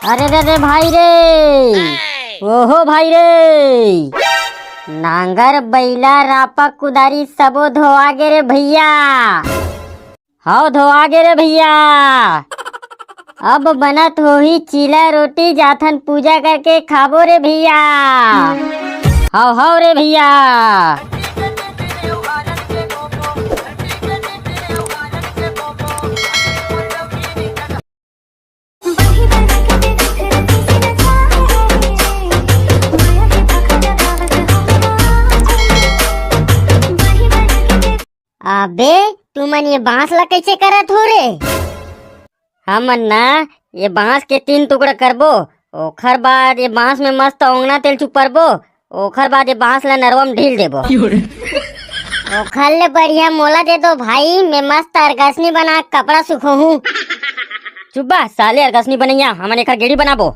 अरे रे रे भाई रे, ओहो भाई रे, नांगर बैला रापा कुदारी सबो धोआ गे रे भैया। हाउ धोआ गे रे भैया। अब बनत होही चीला रोटी जाथन पूजा करके खाबो रे भैया। हाउ हाउ रे भैया। अबे तू मन ये बांस ला कैसे करत हो रे? हमन ना ये बांस के 3 टुकड़ा करबो, ओखर बाद ये बांस में मस्त ओंगना तेल चुपरबो, ओखर बाद ये बांस ला नरवम ढील देबो। ओखर ले बढ़िया मोला दे दो भाई, मैं मस्त अरगसनी बना कपड़ा सुखोहूं। चुप्पा साले अरगसनी बनैया, हमन एखर गेड़ी बनाबो।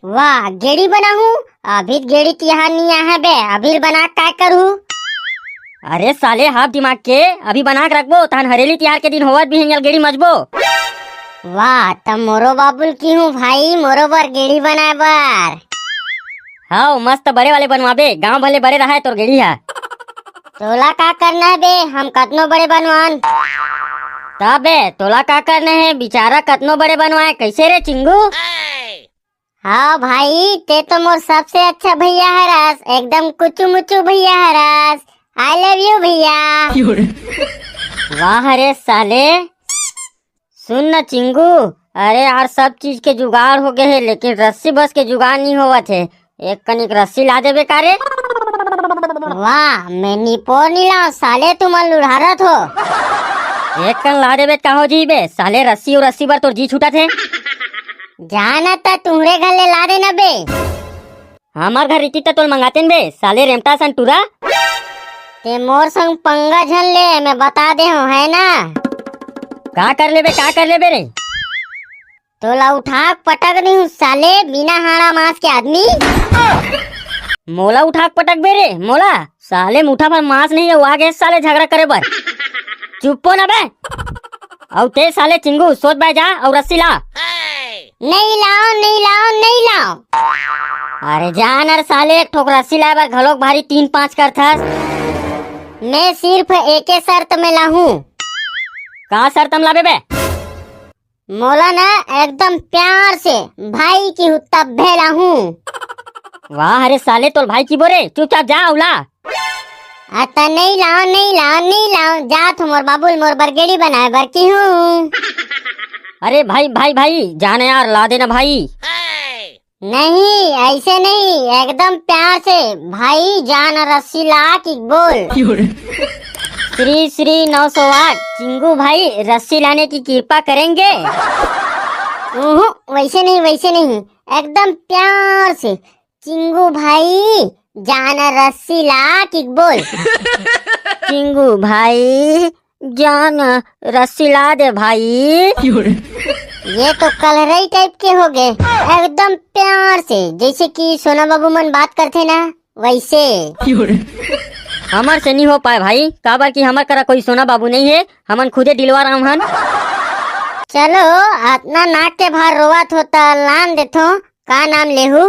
वाह गेड़ी बनाहूं? अभी गेड़ी तिहार नहीं आया बे, अभी बना काय करूं? अरे साले हाफ दिमाग के, अभी बना के रखबो तहन हरेली तिहार के दिन होवत भी हिंगल गेड़ी मजबो। वाह तब मोरो बाबुल की हूँ भाई, मोरो बर गेड़ी बनाए बर। हाँ मस्त बड़े वाले बनवाबे, गांव भले बड़े रहा है तोर गेड़ी है। तोला का करना है बे, हम कतनो बड़े बनवान। तब बे तोला का करना है, बेचारा कतनो बड़े बनवाए कैसे रे चिंगू? हाँ भाई ते तो मोर सबसे अच्छा भैया हरास, एकदम कुचू मुचू भैया हरास। आई लव यू भैया। वाह रे साले। सुन न चिंगू, अरे यार सब चीज के जुगाड़ हो गए है, लेकिन रस्सी बस के जुगाड़ नहीं होवत है। एक कनिक रस्सी ला देबे कारे? वाह मैं निपोर नहीं लाऊं साले, तुम लुढ़ारत हो। एक कन ला देबे का हो जी बे साले, रस्सी और रस्सी बर तोर जी छूटत है। जाना था तुम्हारे घर ले ला देना बे। हमार घर रीति तो तोल मंगाते बे साले रेमटा सन टूरा। ते मोर संग पंगा झन ले, मैं बता दे हूँ है ना। का कर ले बे, का कर ले बे रे? तोला उठा पटक नहीं हूँ साले, बिना हाड़ा मांस के आदमी। मोला उठा पटक बे रे मोला साले, मुठा भर मांस नहीं है, वो आगे साले झगड़ा करे बर। चुप्पो ना बे। और ते साले चिंगू सोच बे जा और रस्सी ला। नहीं लाओ नहीं लाओ नहीं लाओ। अरे जान अरे साले, एक ठोक रस्सी लाए बर घलोक भारी 3-5 कर था। मैं सिर्फ एक शर्त में लाहूं। का शर्त हम लाबे बे? मोला ना एकदम प्यार से भाई की हुत्ता भेलाहूं। वाह अरे साले तोर भाई की बोरे, चुपचाप जा उला। अता नहीं लाओ नहीं लाओ नहीं लाओ, जा तुम मोर बाबुल मोर बरगेड़ी बनाए बर की हूँ। अरे भाई भाई भाई जाने यार, ला देना भाई। नहीं ऐसे नहीं, एकदम प्यार से भाई जान रस्सी ला की बोल। श्री श्री 908 चिंगू भाई रस्सी लाने की कृपा करेंगे। वैसे नहीं वैसे नहीं, एकदम प्यार से चिंगू भाई जान रस्सी ला की बोल। चिंगू भाई जान रस्सी ला दे भाई। ये तो कलरई टाइप के हो गए, एकदम प्यार से, जैसे कि सोना बाबू मन बात करते ना वैसे। हमार से नहीं हो पाए भाई, काबर की हमार करा कोई सोना बाबू नहीं है, हमन खुदे दिलवा रहा हन। चलो अपना नाक के भार रोवत होता लान देथो, का नाम लेहू?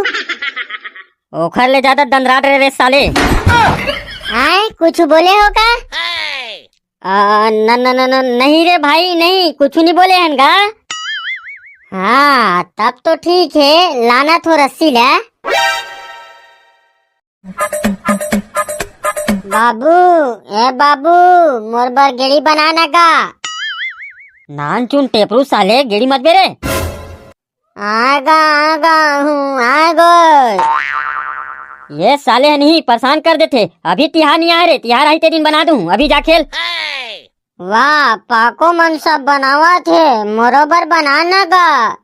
ओखर ले ज्यादा दंदराट रे साले। आए कुछ बोले हो का? न न न न नहीं रे भाई नहीं, कुछ नहीं बोले हन गा। हाँ तब तो ठीक है, लाना तो रस्सी ला। बाबू ए बाबू मोर बर गेड़ी बनाना का। नान चुन टेपरू साले, गेड़ी मत बेरे। आगा आगा हूँ आगो। ये साले नहीं परेशान कर देते, अभी तिहार नहीं आए रे, तिहार आई ते दिन बना दूं, अभी जा खेल। वाह पाको मन सब बनावा थे, मोरोबर बनाना का।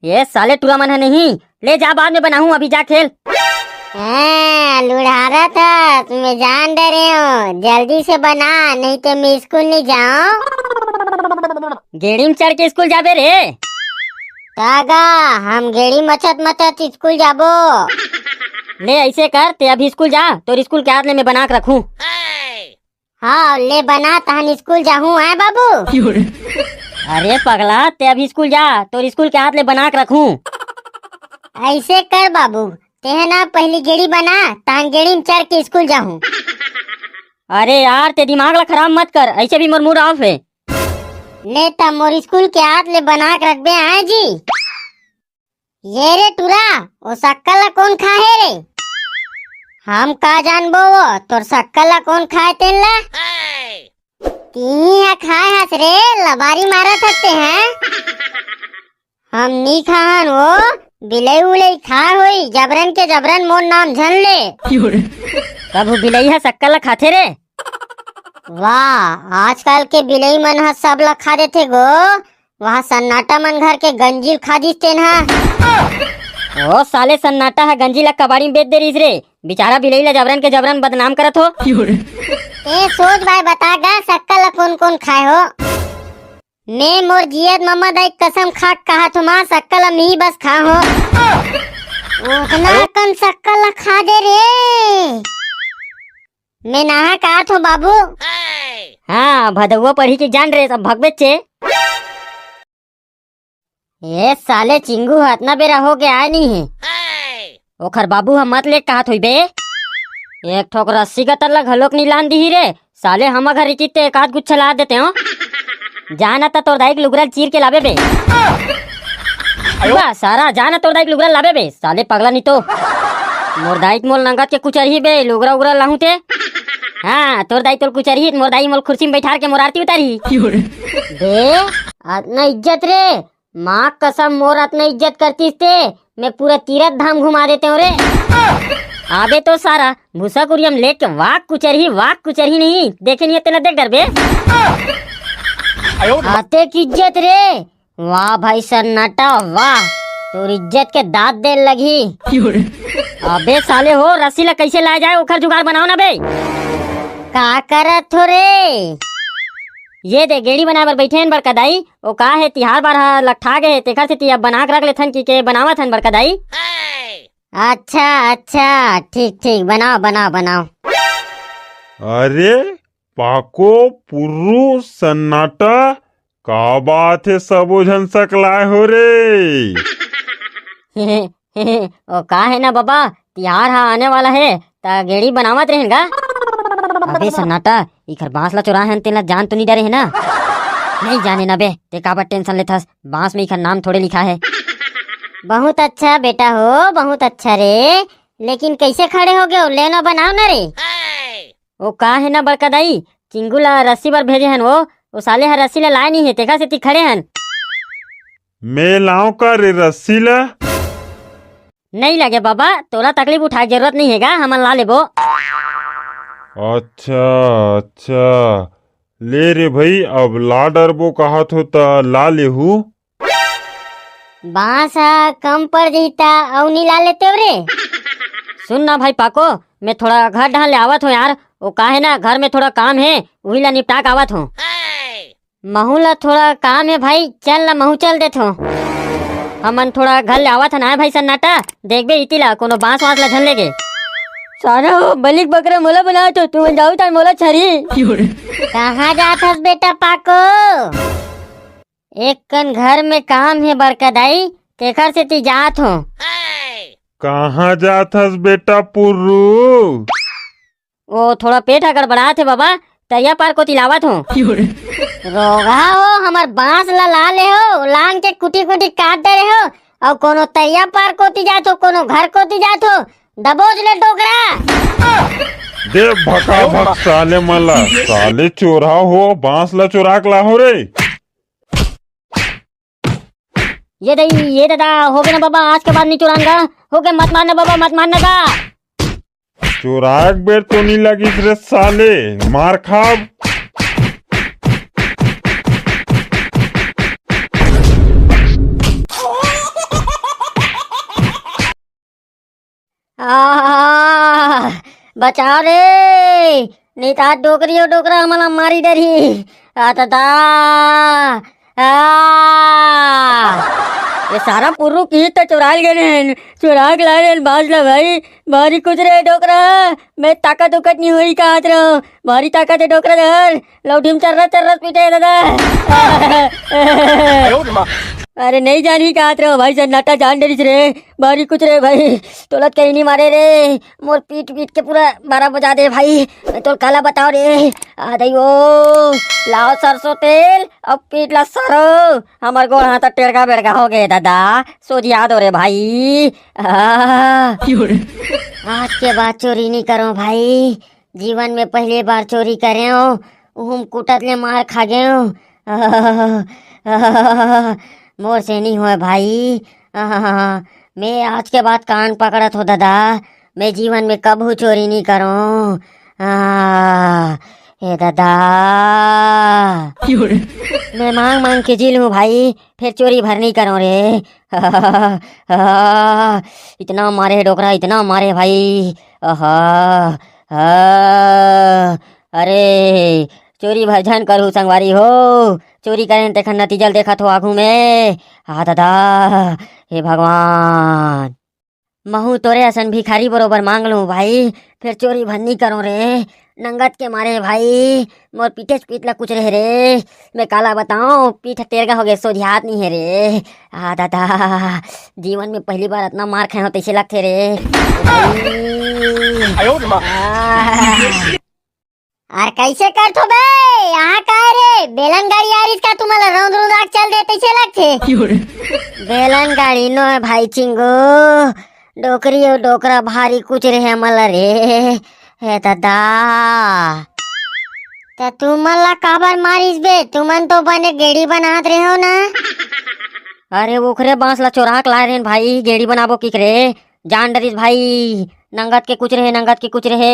ये साले टूरा मन है नहीं, ले जा बाद में बनाऊं, अभी जा खेल। लुढ़ारा था तुम्हें, जान दे रहे हो, जल्दी से बना नहीं तो मैं स्कूल नहीं जाऊं। गेड़ी में चढ़ के स्कूल जाबे रे? कागा हम गेड़ी मचत मचत स्कूल जाबो। ले ऐसे कर, ते अभी स्कूल जा, तो स्कूल के हाथ में मैं बना के रखूं। हाँ ले बना तहन स्कूल जाऊँ है बाबू। अरे पगला, ते अभी स्कूल जा, तो स्कूल के हाथ ले बना के रखूं। ऐसे कर बाबू, ते ना पहली गेड़ी बना, तान गेड़ी में चढ़ के स्कूल जाऊं। अरे यार, ते दिमाग ला खराब मत कर, ऐसे भी मोर मूड ऑफ है। ले तब मोर स्कूल के हाथ ले बना के रखबे आए जी। ये रे टूरा, वो शक्कर ला कौन खाए रे? हम का जानबो वो तोर शक्कर ला कौन खाए तेन ला? तीही खाए हस रे, लबारी मारा सकते हैं। हम नी खाहन वो, बिलई उलई खा होई, जबरन के जबरन मोर नाम झन ले। कब बिलई है शक्कर ला खाथे रे? वाह, आजकल के बिलई मन ह सब ला खा देथे गो। वहाँ सन्नाटा मन घर के गंजील खा दिस तेन हा। ओ साले सन्नाटा है गंजी ला कबाड़ी में बेच दे रहीस रे। बेचारा बिलई ला जबरन के जबरन बदनाम करत हो। ए सोच भाई बता गा शक्कर ला कौन कौन खाए हो? मैं मोर जियत मम्मा दाई कसम खा कहा तुम शक्कर ला मी बस खा हो। उतना कम शक्कर ला खा दे रे। मैं नहा कहा थो बाबू। हाँ, भदुआ पढ़ी की जान रे, सब भगवे चे। ये साले चिंगू इतना बेरा हो गया आए नहीं है। ओखर बाबू हम मत ले कहा थोई बे। एक ठोक रस्सी का तल्ला घलोक नहीं लान दी रे। साले हम घर चित्ते एक आध गुच्छा ला देते हो। जाना था तोर दाई के लुगरा चीर के लावे बे। सारा जाना तोर दाई के लुगरा लावे बे। साले पगला नहीं तो मोर दाई मोल नंगत के कुछ रही बे, लुगरा उगरा लाहू ते। हाँ, तोर दाई तोर कुछ रही, मोर दाई मोल कुर्सी में बैठा के मोर आरती उतारी। बे इतना इज्जत रे, माँ कसम मोर इतना इज्जत करतीस ते मैं पूरा तीरथ धाम घुमा देते हूँ रे। आबे तो सारा भूसा कुरियम लेके वाक कुचरही नहीं देखे नहीं तेना देख डर बे। आते की इज्जत रे। वाह भाई सन्नाटा वाह, तोर इज्जत के दांत दे लगी। अबे साले हो, रस्सी ला कैसे लाया जाए ओखर जुगाड़ बनाओ ना बे। का करत हो रे? ये दे गेड़ी बनाए बर बैठे बड़का दाई। ओ का है तिहार बार लट्ठा गए तेखर से अब बना के रख लेथन की बनावत हन बड़का दाई। अच्छा अच्छा, ठीक ठीक, बनाओ बनाओ बनाओ। अरे पाको पुर्रू सन्नाटा, का बात है सबो झन सकलाए हो रे? ओ का है ना बाबा, तिहार हा आने वाला है ता गेड़ी बनावत रहेगा। अबे सन्नाटा, इखर बांस ला चुरा है तेला जान तो नहीं डरे है ना? नहीं जाने ना बे, ते काबर टेंशन लेथस, बांस में इखर नाम थोड़े लिखा है। बहुत अच्छा बेटा हो, बहुत अच्छा रे। लेकिन कैसे खड़े हो गए? लेना बनाओ ना रे। वो का है ना बड़का दाई, चिंगू ला रस्सी पर भेजे हन वो साले हर रस्सी ला लाए नहीं है तेखा से ती खड़े हन। मैं लाऊं का रे रस्सी ला? नहीं लगे बाबा, तोरा तकलीफ उठाए जरूरत नहीं हैगा, हमन ला लेबो। अच्छा अच्छा, ले रे भाई, अब ला डरबो कहत हो ता ला लेहू। बांस कम पड़ जईता औ नी ला लेते रे। सुन ना भाई पाको, मैं थोड़ा घर ढाल ले आवत हूँ यार। वो का है ना, घर में थोड़ा काम है, वही ला निपटा के आवत हूँ। महू ला थोड़ा काम है भाई, चल ना महू चल देत हो। हमन थोड़ा घर ले आवत हन आए भाई सन्नाटा, देख बे इती ला कोनो बांस वांस ला झन लेगे। सारा हो बलिक बकरा मोला बना तो तू जाऊ तार मोला छरी। कहाँ जात हस बेटा पाको? एक कन घर में काम है बड़का दाई, तेखर से ती जात हो। कहाँ जात हस बेटा पुर्रू? वो थोड़ा पेट गड़बड़ात है बाबा, तैया पार को तिलावत हो। रोगा हो, हमार बांस ला ला ले हो, लांग के कुटी कुटी काट दे रहे हो, और कोनो तैया पार कोती जात हो, कोनो घर कोती जात हो, दबोच ले डोकरा। दे भका भक साले मला, साले चोरा हो, बांस ला चोरा के ला हो रे। ये दादा हो गया ना बाबा, आज के बाद नहीं चुराऊंगा। हो गया, मत मारना बाबा, मत मारना दा। चोराक बेर तो नहीं लगी रे साले, मार खाब। बचाओ रे, नहीं तो आज डोकरी और डोकरा हमारा मारी डरी। आ दादा ये सारा पुर्रू की तो चुराल गए चुरा के लाए बाज ला भाई भारी कुछ रे डोकरा मैं ताकत उकत नहीं हुई का हाथ रहो भारी ताकत है डोकरा धर लौटीम चर्रस पीटे दादा अरे नहीं जानी का हाथ रहो भाई सन्नाटा जान डरिस रे भारी कुछ रे भाई तोलत कहीं नहीं मारे रे मोर पीट पीट के पूरा 12 बजा दे भाई मैं तो काला बताओ रे आ दई ओ लाओ सरसों तेल अब पीट ला सरो हमार गोड़ हाथ टेढ़गा बेड़गा हो गए दादा सोच याद हो रे भाई आज के बाद चोरी नहीं करो भाई जीवन में पहली बार चोरी करे हो उहुम कुटत ले मार खा गए हो मोर से नहीं हुआ भाई मैं आज के बाद कान पकड़त हो दादा मैं जीवन में कभी चोरी नहीं करूं हे दादा मैं मांग मांग के जी लूं भाई फिर चोरी भर नहीं करूं रे इतना मारे डोकरा इतना मारे भाई अरे चोरी भरझन करूँ संगवारी हो चोरी करें तेखन नतीजल देखा तो आगू में दादा हे भगवान महू तोरे असन भिखारी बरोबर मांग लूँ भाई फिर चोरी भन्नी करूँ रे नंगत के मारे भाई मोर पीठे पीट ला कुछ रहे रे मैं काला बताऊँ पीठ टेरगा हो गए सोझियात नहीं है रे दादा जीवन में पहली बार इतना मार खाए हो तैसे लगते रे और कैसे करथो बे यहाँ का रे बेलन गाड़ी आ रही का तुम्हाला रौंद रौंद आग चल दे तैसे लगथे बेलन गाड़ी नो है भाई चिंगो डोकरी और डोकरा भारी कुछ रहे मला रे हे दादा तो तुम्हाला काबर मारिस बे तुमन तो बने गेड़ी बनात रहे हो ना अरे ओखरे बांस ला चोरा के लाए रहे भाई गेड़ी बनाबो की करे जान डरिस भाई नंगत के कुछ रहे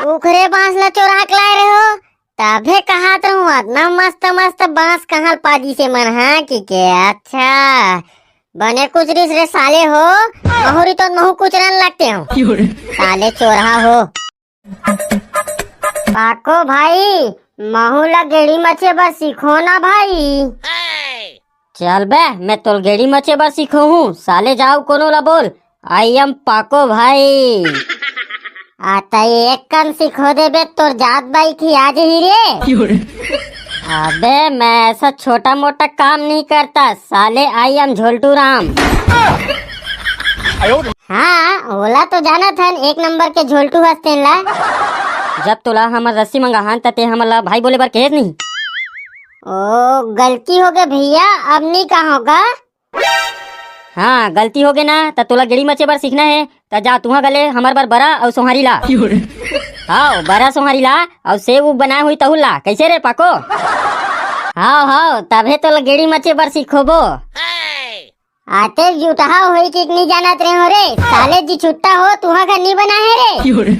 उखरे बांस ला चोरा के लाए रहे हो तभे कहात रहूं इतना मस्त मस्त बांस कहाँ पादी से मन हाँ की के अच्छा बने कुछ रिस रे साले हो महुरी तो महू कुछ रन लगते हो साले चोरा हो पाको भाई महू ला गेड़ी मचे बस सीखो ना भाई चल बे मैं तो गेड़ी मचे बार सीखो हूँ साले जाओ कोनो ला बोल आई एम पाको भाई आता एक काम सिखो दे बे तोर जात बाई की आज ही रे अबे मैं ऐसा छोटा मोटा काम नहीं करता साले आई एम झोलटू राम हाँ ओला तो जाना था एक नंबर के झोलटू हंसते ला जब तोला हमर रस्सी मंगाहान तते हमला भाई बोले बार कहे नहीं ओ गलती हो गई भैया अब नहीं कहा होगा हाँ गलती हो गई ना तो तोला गेड़ी मचे बार सीखना है तो जा तुहा गले हमार बार बरा और सोहारी ला हाँ बरा सोहारी ला और सेव बनाए हुई तहुल ला कैसे रे पाको हाँ तभे तो गेड़ी मचे बार सीखोबो आते जुटहा होई कि नहीं जानत रहे हो रे साले जी छुट्टा हो तुहा घर नहीं बना है रे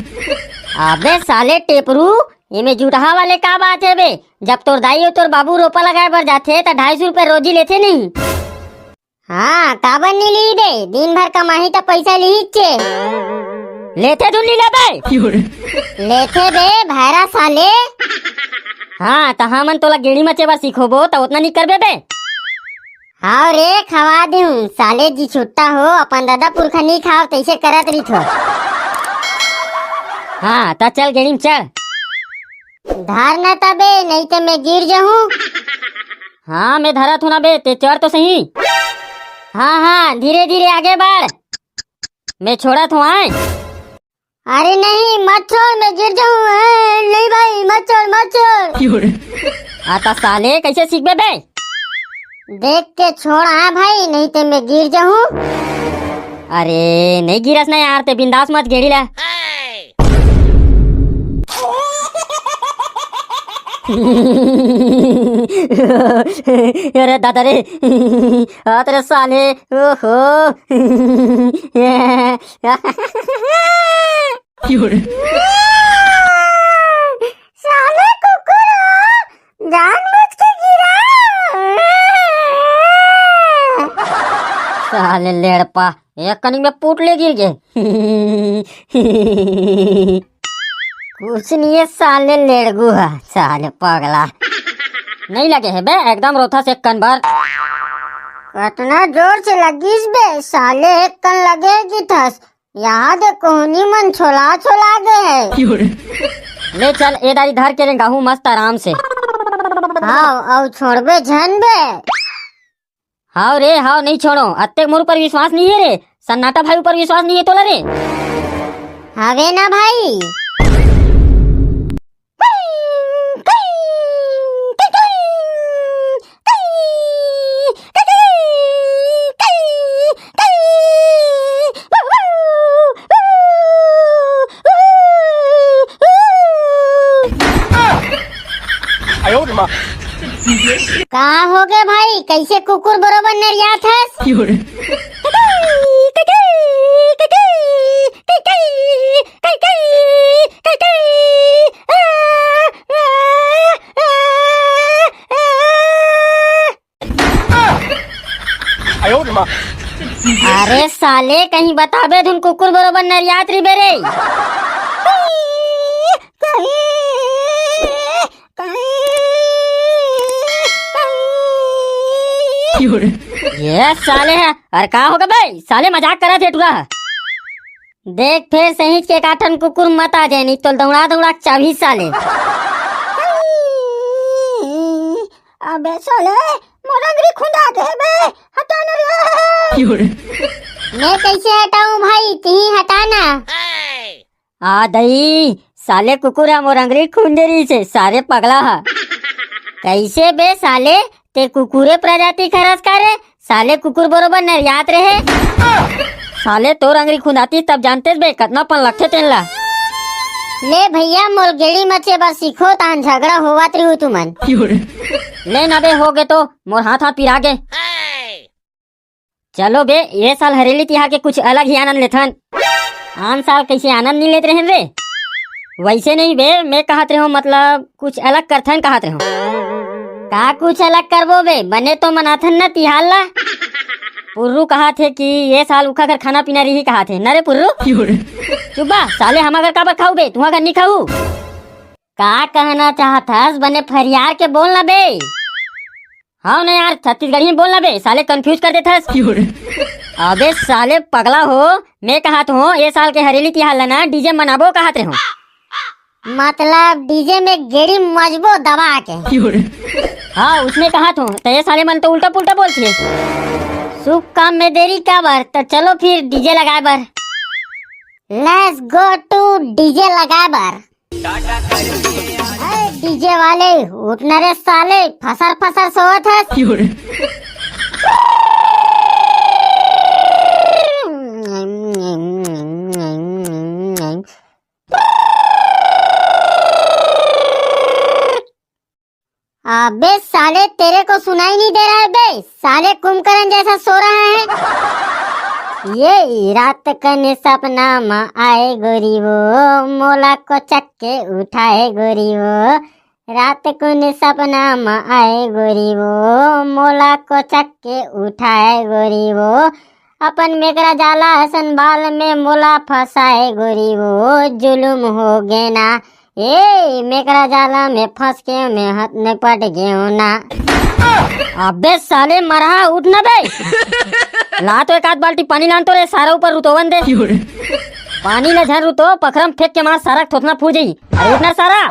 अबे साले टेपरू ये में जुटहा वाले का बात है बे जब तोर दाई और तोर बाबू रोपा लगाए बर जाते तो 250 रुपए रोजी लेते नहीं हाँ काबर नहीं ली बे दिन भर कमाही तो पैसा ली चे लेते तू नहीं ले लेते बे भैरा साले हाँ तो हमन तोला गेड़ी मचे बार सीखोबो तो उतना नहीं करबे बे हाँ रे खवा दूं साले जी छुट्टा हो अपन दादा पुरखा नहीं खाओ तैसे करत रही थो हाँ तो चल गेड़ी में चढ़ धार न तबे नहीं तो मैं गिर जाऊं हाँ मैं धरा थू ना बे ते चढ़ तो सही हाँ धीरे धीरे आगे बढ़ मैं छोड़ा थू आए अरे नहीं मत छोड़ मैं गिर जाऊं नहीं भाई मत छोड़ आता साले कैसे सीख बे देख के छोड़ भाई नहीं तो मैं गिर जाऊं अरे नहीं गिरस ना यार ते बिंदास मत गेड़ी ला अरे दादा रे तेरे साले ओहो साले कुकुर जानबूझ के गिरा साले लेड़पा एक कनी में पुटले गिर गए कुछ नहीं है साले लेड़गू है साले पगला नहीं लगे है बे, एकदम रोथा से कन भर। कतना जोर से लगिस बे, साले एक कन लगेगी थस। यहाँ दे कोहनी मन छोला छोला गए। ले चल ए दारी धर के रेंगा हूँ मस्त आराम से। हाउ औ छोड़बे झन बे। हाउ रे हाउ, नहीं छोड़ो। अत्ते मोर ऊपर विश्वास नहीं है रे, सन्नाटा भाई ऊपर विश्वास नहीं है तोला रे। हवे ना भाई। कहा हो गए भाई, कैसे कुकुर बरोबर नरियात है। अरे साले कहीं बताबे धुन कुकुर बरोबर नरियात री बेरे। ये साले है। अरे का होगा भाई, साले मजाक करा थे टूरा। देख फिर सही के काटन कुकुर मत आ जाए, नहीं तो दौड़ा दौड़ा चाबी साले। अबे साले मोरंगरी खुंदा दे बे, हटाना रे। मैं कैसे हटाऊं भाई, तू हटाना। आ दई साले कुकुर है मोरंगरी खुंडेरी से, सारे पगला है। कैसे बे साले, ते कुकुरे प्रजाति खरस करे, साले कुकुर बरोबर नरियात रहे। साले तो रंगरी खुंदाती तब जानते बे कितना पन लखे तेला। ले भैया मोर गेड़ी मचे बस सीखो, तान झगड़ा होवत रही तुमन। ले ना बे हो गए तो मोर हाथ हाथ पिरा गे। चलो बे ये साल हरेली तिहार के कुछ अलग ही आनंद लेथन। आन साल कैसे आनंद नहीं लेते रहन रे, वैसे नहीं बे। मैं कहत रहे हो मतलब कुछ अलग करथन कहत रहे हो। का कुछ अलग करबो बे, बने तो मनाथन न तिहार ला। पुर्रू कहा थे कि ये साल उखा कर खाना पीना रही कहा थे न रे पुर्रू। चुपा साले हम अगर काबर खाऊ बे, तुहा घर नहीं खाऊ। का कहना चाहथस, बने फरियार के बोलना बे। हाँ ना यार, छत्तीसगढ़ी में बोलना बे, साले कंफ्यूज कर देता। अबे साले पगला हो, मैं कहत हूँ ये साल के हरेली तिहार ला ना डीजे मनाबो कहत रहे हो। मतलब डीजे में गेड़ी मजबो दबा के। हाँ उसने कहा तो ये साले मन तो उल्टा पुल्टा बोलती है। शुभ काम में देरी का बर, तो चलो फिर डीजे लगाए बर। लेट्स गो टू डीजे लगाए बर। डीजे वाले उठना रे साले, फसर फसर सोवत है। अबे साले तेरे को सुनाई नहीं दे रहा है बे, साले कुंभकर्ण जैसा सो रहा है। ये रात कने सपना में आए गोरी वो, मोला को चक्के उठाए गोरी वो। रात कने सपना में आए गोरी वो, मोला को चक्के उठाए गोरी वो। अपन मेकरा जाला हसन बाल में मोला फंसाए गोरी वो। जुलुम हो गे ना ए, मेकरा जाला में फंस के मैं हाथ में पट गयो ना। अबे साले मरहा उठ ना बे। ला तो एक आध बाल्टी पानी लान तो रे, सारा ऊपर रुतोवन दे। पानी न झन रुतो, पखरम फेंक के मार सारा थोथना फूट जाई। अरे उठना सारा।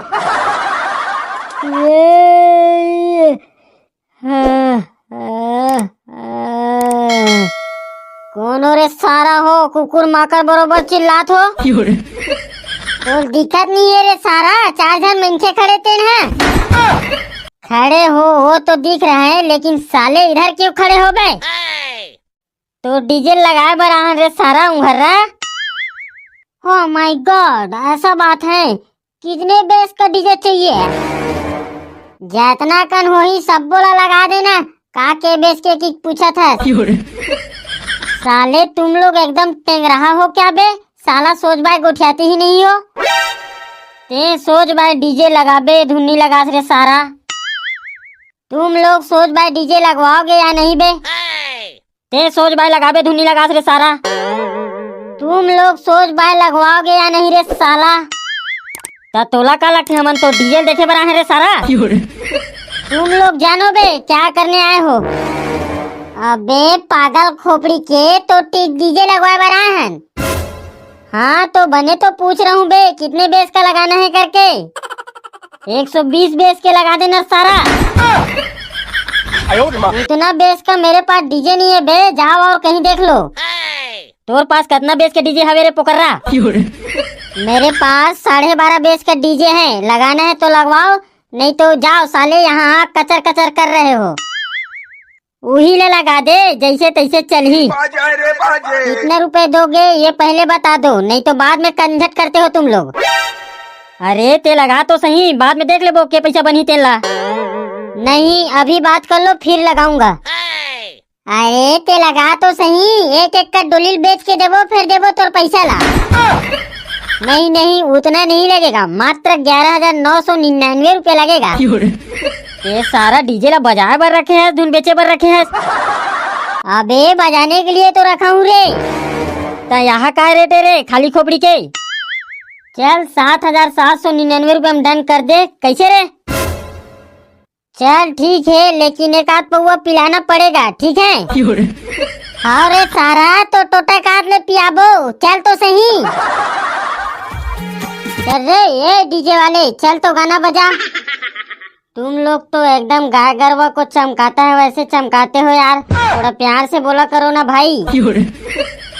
कौन रे सारा हो, कुकुर माकर बरोबर चिल्लात हो। तो दिक्कत नहीं है रे सारा, 4 जन मनखे खड़े थे ना। खड़े हो तो दिख रहे हैं, लेकिन साले इधर क्यों खड़े हो गए। तो डीजे लगाए बर आन रे सारा उंघर्रा। ओह माय गॉड, ऐसा बात है। कितने बेस का डीजे चाहिए? जितना कन हो ही सब बोला लगा देना। का के बेस के की पूछा था। साले तुम लोग एकदम टेंग रहा हो क्या बे, साला सोच बाय गोठियाते ही नहीं हो। ते सोच बाय डीजे लगाबे, धुनी लगा रे सारा। तुम लोग सोच बाय डीजे लगवाओगे या नहीं बे? ते सोच बाय लगाबे, धुनी लगा रे सारा। तुम लोग सोच बाय लगवाओगे या नहीं रे साला? ता तोला का लगते हमन तो डीजे देखे बर आए रे सारा। तुम लोग जानो बे क्या करने आए हो? अबे पागल खोपड़ी के, तो डीजे लगवाए बर आए हैं? हाँ तो बने तो पूछ रहा हूँ बे, कितने बेस का लगाना है करके? 120 बेस के लगा देना सारा। इतना बेस का मेरे पास डीजे नहीं है बे, जाओ और कहीं देख लो। तोर पास कितना बेस के डीजे हवे रे पोकर्रा? मेरे पास 12.5 बेस का डीजे है, लगाना है तो लगवाओ, नहीं तो जाओ साले, यहाँ कचर कचर कर रहे हो। वही ले लगा दे, जैसे तैसे चल ही। कितने रुपए दोगे ये पहले बता दो, नहीं तो बाद में कंझट करते हो तुम लोग। अरे ते लगा तो सही, बाद में देख लेबो के पैसा बनी तेला। नहीं अभी बात कर लो फिर लगाऊंगा। अरे ते लगा तो सही, एक एक का डोलील बेच के देवो, फिर देवो तोर पैसा ला। नहीं नहीं उतना नहीं लगेगा, मात्र 11,999 रुपए लगेगा। ये सारा डीजे ला बजाए बर रखे है, धुन बेचे बर रखे है? अबे बजाने के लिए तो रखा हूँ रे। ता यहाँ का रेट है रे खाली खोपड़ी के? चल 7,799 रुपए में डन कर दे, कैसे रे? चल ठीक है, लेकिन एक आध पौवा पिलाना पड़ेगा, ठीक है? हाँ रे सारा, तो टोटा काट ले पियाबो, चल तो सही। चल रे ये डीजे वाले, चल तो गाना बजा। तुम लोग तो एकदम गाय गरबा को चमकाता है वैसे चमकाते हो यार, थोड़ा प्यार से बोला करो ना भाई।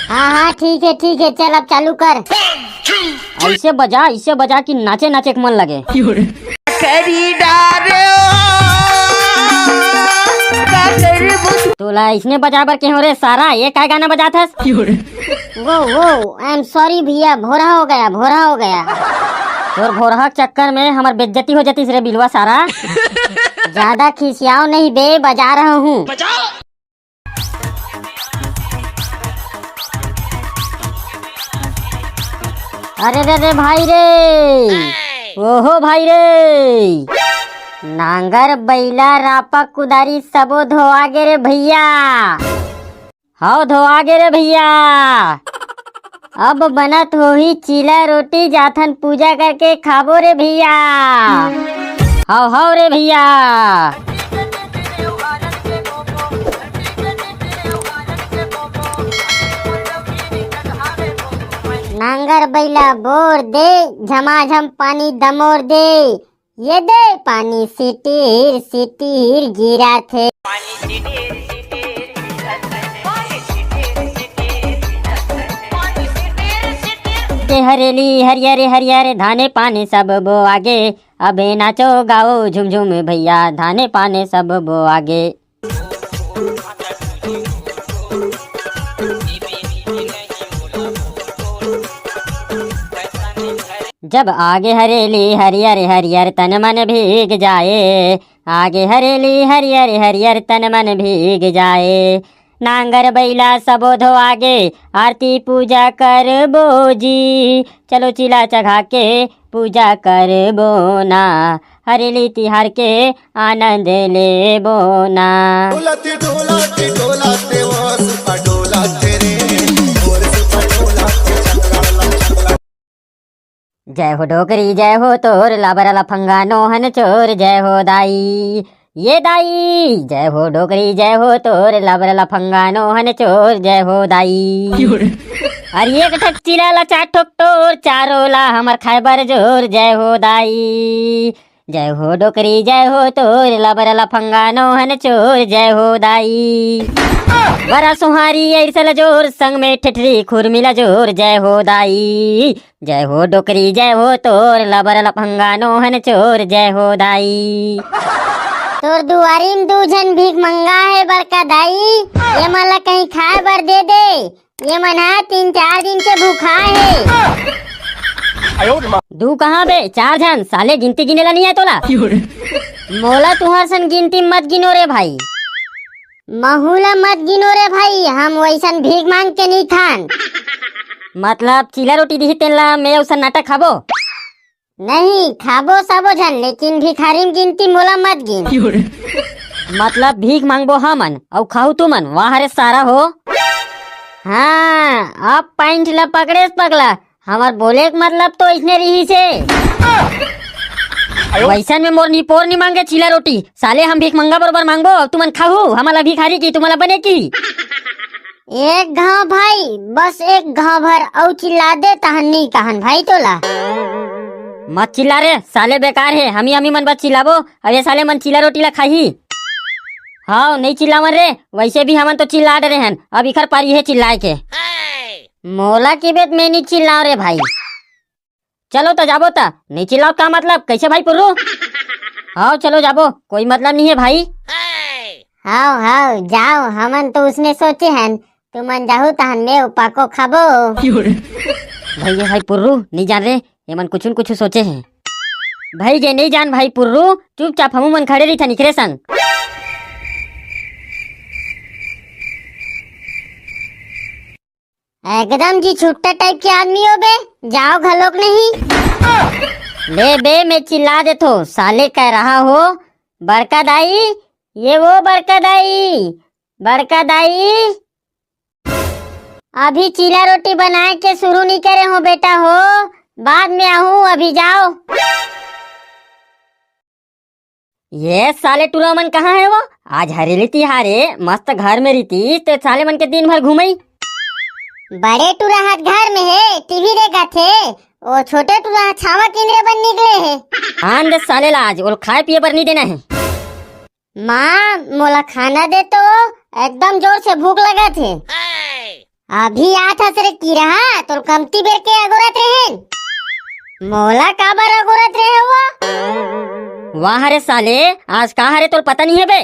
हाँ हाँ ठीक है, चल अब चालू कर। ऐसे बजा कि नाचे नाचे के मन लगे। तोला इसने बजा बर के हो रे सारा, ये क्या गाना बजाता? वो आई एम सॉरी भैया, भोरा हो गया। और भोरहा के चक्कर में हमार बेइज्जती हो जाती रे बिलवा सारा। ज्यादा खिसियाओ नहीं बे, बजा रहा हूँ। अरे रे भाई रे, ओहो भाई रे, नांगर बैला रापा कुदारी सबो धोआ गे रे भैया। हाउ धोआ गे रे भैया। अब बनत हो ही चीला रोटी, जाथन पूजा करके खाबो रे भैया। हाउ रे भैया। नांगर बैला बोर दे, झमाझम पानी दमोर दे, ये दे पानी सिटीर सिटीर गिरा थे। हरेली हरियरे हरियरे धाने पाने सब बो आगे, अबे नाचो गाओ झुम झुम भैया, धाने पाने सब बो आगे। जब आगे हरेली हरियर हरियर तन मन भीग जाए, आगे हरेली हरियर हरियर तन मन भीग जाए, नांगर बैला सबो धो आगे, आरती पूजा कर बोजी, चलो चिला चढ़ा के पूजा कर बोना, हरेली तिहार के आनंद ले बोना। जय हो डोकरी जय हो तोर, लाबरा लफंगा नोहन चोर, जय हो दाई ये दाई, जय हो डोकरी जय हो तोर, लाबरा लफंगा नोहन चोर, जय हो दाई। अरे एक ठक चिला ला 4 ठोक टोर, चारों ला हमर खाइबर जोर, जय हो दाई। जय हो डोकरी जय हो तोर, लाबरा लफंगा नोहन चोर, जय हो दाई। बड़ा सुहारी ऐसल जोर, संग में ठेठरी खुरमिला जोर, जय हो दाई। जय हो डोकरी जय हो तोर, लाबरा लफंगा नोहन चोर, जय हो दाई। तोर दुआरी में 2 जन भीख मंगा है बड़का दाई, ये मन ला कहीं खाए बर दे दे, ये मन 3-4 दिन से भूखा है। दू कहाँ बे 4 जन, साले गिनती गिनेला नहीं है तोला? मोला तुहर सन गिनती मत गिनो रे भाई, महूला मत गिनो रे भाई, हम वैसन भीख मांग के नहीं खान। मतलब चिला रोटी दी तेला मैं उसन नाटक खाबो? नहीं खाबो सबो जन, लेकिन भिखारी में गिनती मोला मत गिन। मतलब भीख मांगबो हमन और खाऊ तुमन, वाह रे सारा हो। हाँ अब पॉइंट ला पकड़े पगला, हमार बोले के मतलब तो इसने रही से। वैसन में मोर निपोर नहीं मांगे चिला रोटी साले हम भीख मंगा बरोबर मांगबो अब तुमन खाहू हमारा भिखारी की तुम्हारा बने की एक घाव भाई, बस एक घाव भर औ चिल्ला दे तहन नहीं कहन भाई तोला। मत चिल्ला रे साले बेकार है हमी मन बस चिल्लाबो अब ये साले मन चिल्ला रोटी ला खाही। हाँ नहीं चिल्लावन रे वैसे भी हमन तो चिल्ला डरे हैं अब इखर पारी है चिल्लाए के। मोला की बेत में नहीं चिल्लाओ रे भाई। चलो तो जाबो ता नहीं चिल्लाओ का मतलब कैसे भाई पुर्रू। हाँ चलो जाबो कोई मतलब नहीं है भाई। हाओ हाओ जाओ हमन तो उसने सोचे हैं तुमन जाहू तहन में पाको खाबो। भैया भाई पुर्रू नहीं जान रे ये मन कुछ सोचे हैं भाई जे नहीं जान भाई पुर्रू चुपचाप हमू मन खड़े रही था निकरे सन। एकदम जी छुट्टा टाइप के आदमी हो बे, जाओ घलोक नहीं। ले बे मैं चिल्ला दे तो साले कह रहा हो बड़का दाई ये वो बड़का दाई अभी चीला रोटी बनाए के शुरू नहीं करे हो बेटा हो, बाद में आहूँ अभी जाओ। ये साले टूरा मन कहाँ है वो आज हरेली तिहारे मस्त घर में रहती ते साले मन के दिन भर घूमई। बड़े टूरा हाथ घर में है टीवी देखा थे, वो छोटे टूरा हाथ छावा केंद्र बन निकले है। आन दे साले ला आज और खाए पिए पर नहीं देना है। माँ मोला खाना दे तो एकदम जोर से भूख लगा थे। अभी आ था सरे की रहा तो कमती बेर के अगोरत रहे मोला काबर अगोरत रहे हुआ। वाह रे साले आज कहाँ रे तो पता नहीं है बे।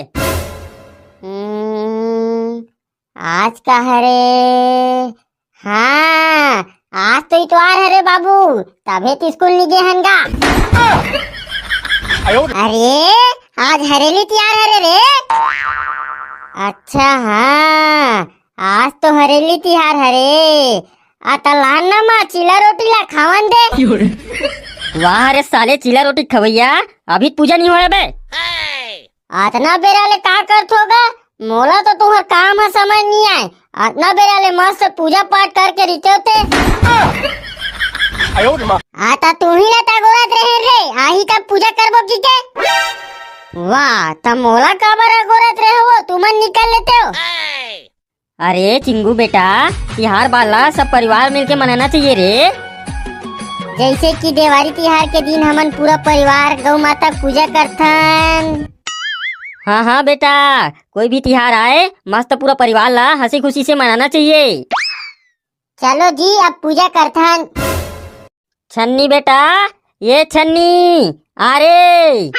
आज का हरे हाँ आज तो इतवार है रे बाबू तबे तो स्कूल नहीं गए हनगा। अरे आज हरेली तैयार है रे। अच्छा हाँ आज तो हरेली तिहार हरे आता लाना माँ चिला रोटी ला खावन दे। वाह रे साले चिला रोटी खवैया अभी पूजा नहीं हुआ बे। आतना बेरा ले का करत होगा मोला तो तुम्हार काम है समझ नहीं आए। आतना बेरा ले मस्त पूजा पाठ करके रिते होते आता तू ही ना तगोरत रहे रे आही तब पूजा करबो की के। वाह तब मोला काबर अगोरत रहे हो तुमन निकल लेते हो। अरे चिंगू बेटा तिहार बाला सब परिवार मिलके मनाना चाहिए रे। जैसे कि दिवाली तिहार के दिन हमन पूरा परिवार गौ माता पूजा करथन। हाँ हाँ बेटा कोई भी तिहार आए मस्त पूरा परिवार ला हंसी खुशी से मनाना चाहिए। चलो जी अब पूजा करथन। छन्नी बेटा ये छन्नी अरे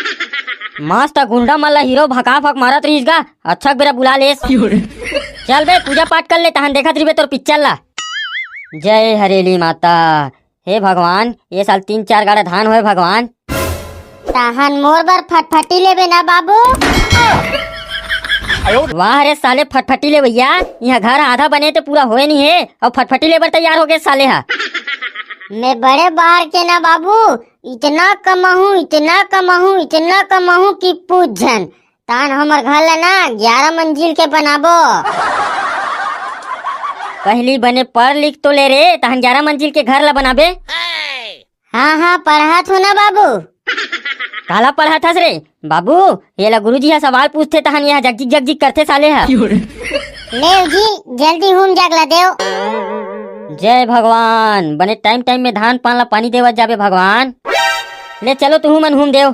मस्त गुंडा मल्ला हीरो भका भक मारत रहीस गा अच्छा बेरा बुला ले। चल बे पूजा पाठ कर ले तहन देखत रही तोर पिक्चर ला। जय हरेली माता हे भगवान ये साल 3-4 गाड़ा धान होए भगवान। तहन मोर बर फटफटी लेबे ना बाबू। वाह रे साले फटफटी ले भैया यहाँ घर आधा बने तो पूरा होए नहीं है और फटफटी ले बर तैयार हो गए साले हा। मैं बड़े बाहर के ना बाबू इतना कमाहू कि पूछ जन तान हमर घर ला ना 11 मंजिल के बनाबो। पहली बने पढ़ लिख तो ले रे तहन 11 मंजिल के घर ला बनाबे। हाँ हाँ पढ़ात हो ना बाबू। काला पढ़ा था रे बाबू ये ला गुरुजी हा सवाल पूछते तहन यहाँ जगजिग करते साले हा। ले जी जल्दी हुम जगला देव। जय भगवान बने टाइम टाइम में धान पान ला पानी देवत जाबे भगवान। ले चलो तू मन हुम देव।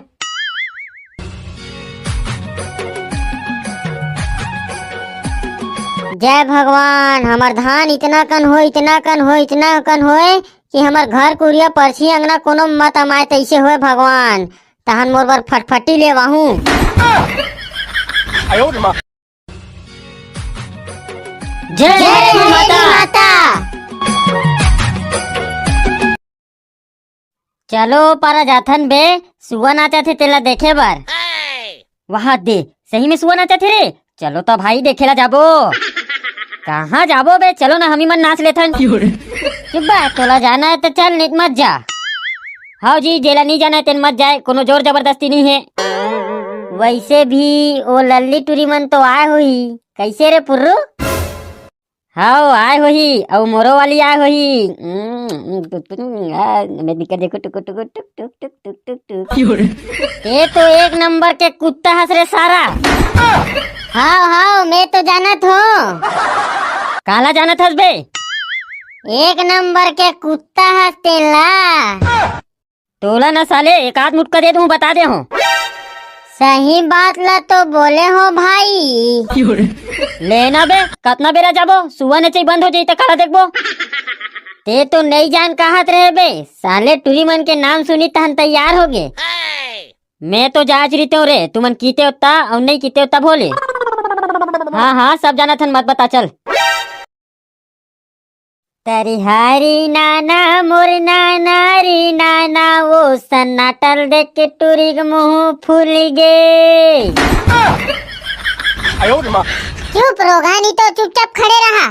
जय भगवान हमार धान इतना कन होए कि हमार घर कुरिया परछी अंगना कोनो मत अमाए तैसे होए भगवान तहन मोर बर फटफटी ले वाहू। जय माता। चलो पारा जाथन बे सुआ नाचा थे तेला देखे बर। वहाँ दे सही में सुआ नाचा थे रे चलो तो भाई देखेला जाबो। कहाँ जाबो बे चलो ना हमी मन नाच लेथन। चुप बा तोला जाना है तो चल नहीं मत जा। हाँ जी जेला नहीं जाना है तेन मत जाए कोनो जोर जबरदस्ती नहीं है। वैसे भी वो लल्ली टूरी मन तो आए हुई कैसे रे पुर्रू। हाओ आए होही और मोरो वाली आए होही मैं दिक्कत देखो टुक टुक टुक टुक टुक टुक टुक टुक ये तो एक नंबर के कुत्ता हंस रे सारा। हाँ हाँ मैं तो जानत हूँ। काला जानत हस बे? एक नंबर के कुत्ता हंसते ला। तोला न साले एक आध मुटका दे दूं बता दे हो। सही बात ला तो बोले हो भाई। लेना बे कतना बेरा जाबो सुबह ने बंद हो जाई त काला देखबो। ते तो नहीं जान कहत रहे बे साले टूरी मन के नाम सुनी तहन तैयार हो गे। मैं तो जांच रही हूँ रे तुमन कीते होता और नहीं कीते होता बोले। हाँ हाँ सब जाना थन मत बता चल। तेरी हरी नाना मोर नाना री नाना वो सन्नाटल देख के टूरी के मुंह फूल गे। चुप रोगानी तो चुपचाप खड़े रहा।